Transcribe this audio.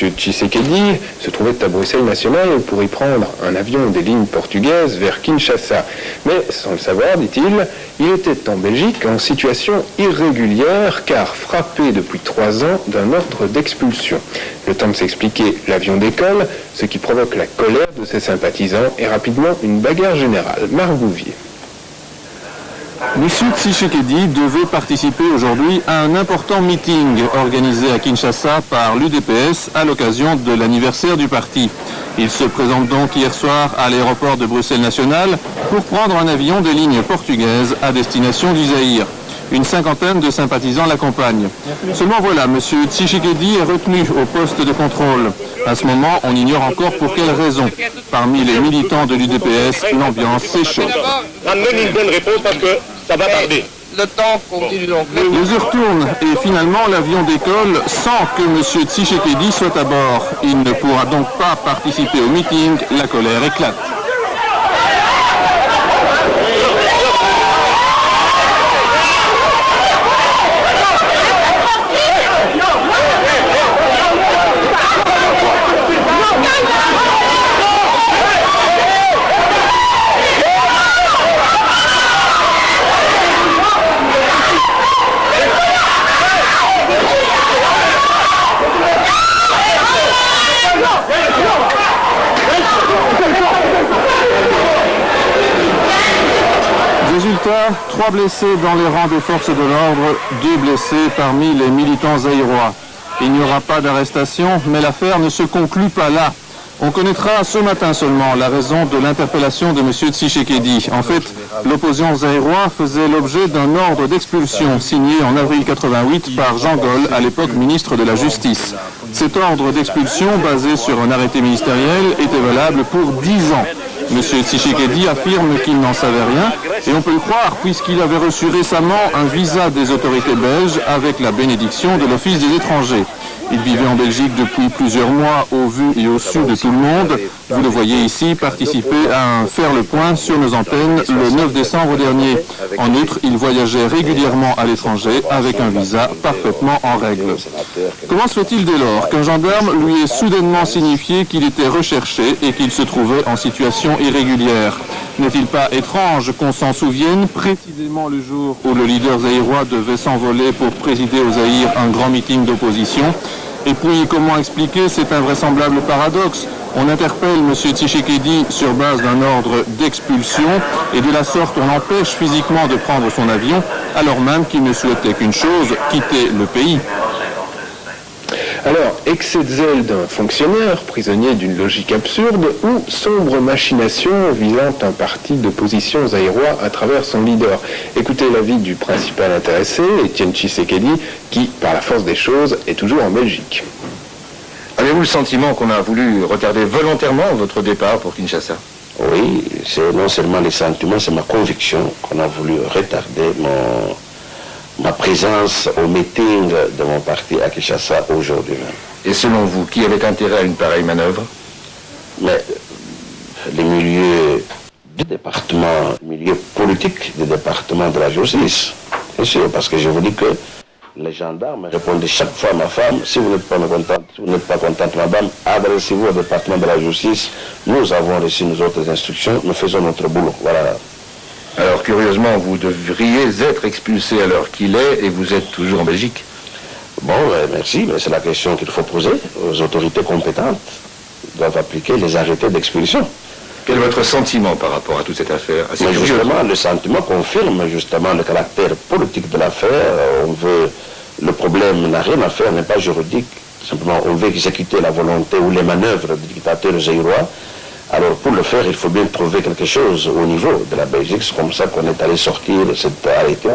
M. Tshisekedi se trouvait à Bruxelles National pour y prendre un avion des lignes portugaises vers Kinshasa. Mais, sans le savoir, dit-il, il était en Belgique en situation irrégulière car frappé depuis 3 ans d'un ordre d'expulsion. Le temps de s'expliquer, l'avion décolle, ce qui provoque la colère de ses sympathisants et rapidement une bagarre générale. Marc Bouvier. M. Tshisekedi devait participer aujourd'hui à un important meeting organisé à Kinshasa par l'UDPS à l'occasion de l'anniversaire du parti. Il se présente donc hier soir à l'aéroport de Bruxelles National pour prendre un avion de ligne portugaise à destination du Zaïre. Une cinquantaine de sympathisants l'accompagnent. Seulement voilà, M. Tshisekedi est retenu au poste de contrôle. À ce moment, on ignore encore pour quelles raisons. Parmi les militants de l'UDPS, l'ambiance s'échauffe. Amenez une bonne réponse parce que ça va tarder. Le temps continue donc. Les heures tournent et finalement l'avion décolle sans que M. Tshisekedi soit à bord. Il ne pourra donc pas participer au meeting. La colère éclate. Résultat, 3 blessés dans les rangs des forces de l'ordre, 2 blessés parmi les militants zaïrois. Il n'y aura pas d'arrestation, mais l'affaire ne se conclut pas là. On connaîtra ce matin seulement la raison de l'interpellation de M. Tshisekedi. En fait, l'opposition zaïrois faisait l'objet d'un ordre d'expulsion signé en avril 88 par Jean Gol, à l'époque ministre de la Justice. Cet ordre d'expulsion, basé sur un arrêté ministériel, était valable pour 10 ans. M. Tshisekedi affirme qu'il n'en savait rien, et on peut le croire puisqu'il avait reçu récemment un visa des autorités belges avec la bénédiction de l'Office des étrangers. Il vivait en Belgique depuis plusieurs mois au vu et au su de tout le monde. Vous le voyez ici participer à un Faire le point sur nos antennes le 9 décembre dernier. En outre, il voyageait régulièrement à l'étranger avec un visa parfaitement en règle. Comment se fait-il dès lors qu'un gendarme lui ait soudainement signifié qu'il était recherché et qu'il se trouvait en situation irrégulière? N'est-il pas étrange qu'on s'en souvienne précisément le jour où le leader zaïrois devait s'envoler pour présider au Zaïre un grand meeting d'opposition? Et puis, comment expliquer cet invraisemblable paradoxe? On interpelle M. Tshisekedi sur base d'un ordre d'expulsion et de la sorte on l'empêche physiquement de prendre son avion alors même qu'il ne souhaitait qu'une chose, quitter le pays. Alors, excès de zèle d'un fonctionnaire, prisonnier d'une logique absurde, ou sombre machination visant un parti d'opposition zaïrois à travers son leader. Écoutez l'avis du principal intéressé, Étienne Tshisekedi, qui, par la force des choses, est toujours en Belgique. Avez-vous le sentiment qu'on a voulu retarder volontairement votre départ pour Kinshasa? Oui, c'est non seulement les sentiments, c'est ma conviction qu'on a voulu retarder ma présence au meeting de mon parti à Kinshasa aujourd'hui même. Et selon vous, qui avait intérêt à une pareille manœuvre? Mais les milieux du département, les milieux politiques du département de la justice, bien sûr, parce que je vous dis que les gendarmes répondent chaque fois à ma femme, si vous n'êtes pas contente, si vous n'êtes pas contente, madame, adressez-vous au département de la justice, nous avons reçu nos autres instructions, nous faisons notre boulot, voilà. Alors, curieusement, vous devriez être expulsé à l'heure qu'il est et vous êtes toujours en Belgique. Bon, merci, mais c'est la question qu'il faut poser aux autorités compétentes. Ils doivent appliquer les arrêtés d'expulsion. Quel est votre sentiment par rapport à toute cette affaire? Mais justement, le sentiment confirme justement le caractère politique de l'affaire. Le problème n'a rien à faire, n'est pas juridique. Simplement, on veut exécuter la volonté ou les manœuvres du dictateur zaïrois. Alors pour le faire, il faut bien trouver quelque chose au niveau de la Belgique. C'est comme ça qu'on est allé sortir cet arrêté.